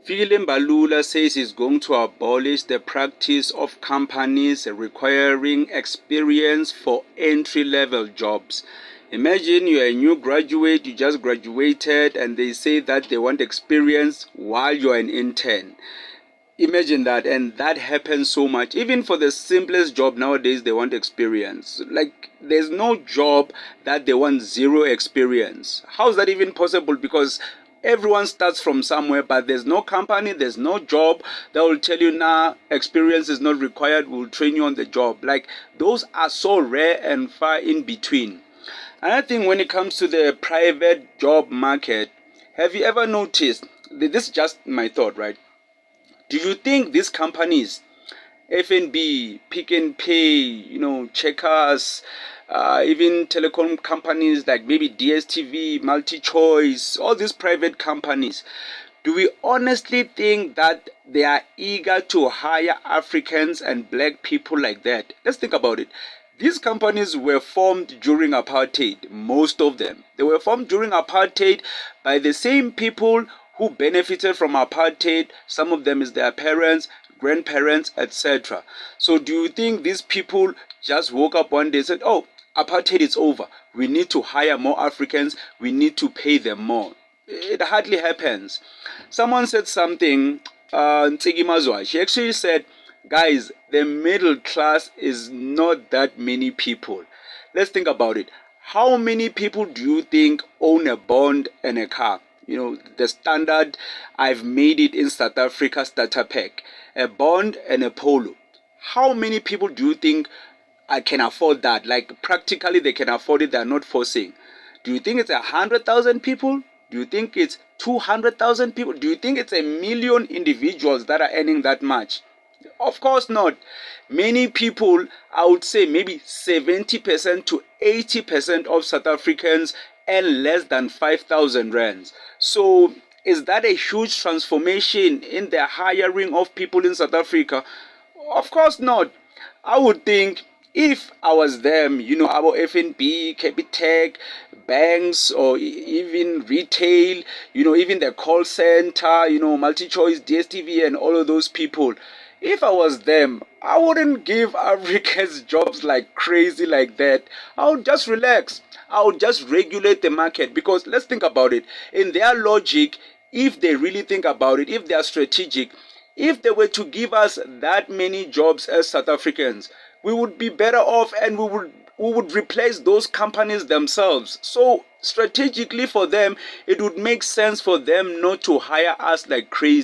Fikile Mbalula says he's going to abolish the practice of companies requiring experience for entry-level jobs. Imagine you're a new graduate, you just graduated, and they say that they want experience while you're an intern. Imagine that, and that happens so much. Even for the simplest job nowadays, they want experience. Like, there's no job that they want zero experience. How is that even possible? Because everyone starts from somewhere, but there's no company, there's no job that will tell you, nah, experience is not required, we'll train you on the job. Like, those are so rare and far in between. Another thing, when it comes to the private job market, have you ever noticed, this is just my thought, right? Do you think these companies, FNB, Pick and Pay, Checkers, even telecom companies like maybe DSTV, MultiChoice, all these private companies, do we honestly think that they are eager to hire Africans and black people like that? Let's think about it. These companies were formed during apartheid, most of them. They were formed during apartheid by the same people who benefited from apartheid. Some of them is their parents, grandparents, etc. So do you think these people just woke up one day and said, oh, apartheid is over, we need to hire more Africans, we need to pay them more? It hardly happens. Someone said something, Ntsiki Mazwa, she actually said, guys, the middle class is not that many people. Let's think about it. How many people do you think own a bond and a car? The standard I've made it in South Africa starter pack, a bond and a polo. How many people do you think I can afford that? Like, practically they can afford it, they're not forcing. Do you think it's 100,000 people? Do you think it's 200,000 people? Do you think it's 1,000,000 individuals that are earning that much? Of course not. Many people, I would say maybe 70% to 80% of South Africans earn less than 5,000 rands. So is that a huge transformation in the hiring of people in South Africa? Of course not. I would think if I was them, our FNB, Capitec, banks, or even retail, even the call center, MultiChoice, DSTV, and all of those people, if I was them, I wouldn't give Africans jobs like crazy like that. I would just relax. I would just regulate the market, because let's think about it. In their logic, if they really think about it, if they are strategic, if they were to give us that many jobs as South Africans, we would be better off, and we would replace those companies themselves. So strategically for them, it would make sense for them not to hire us like crazy.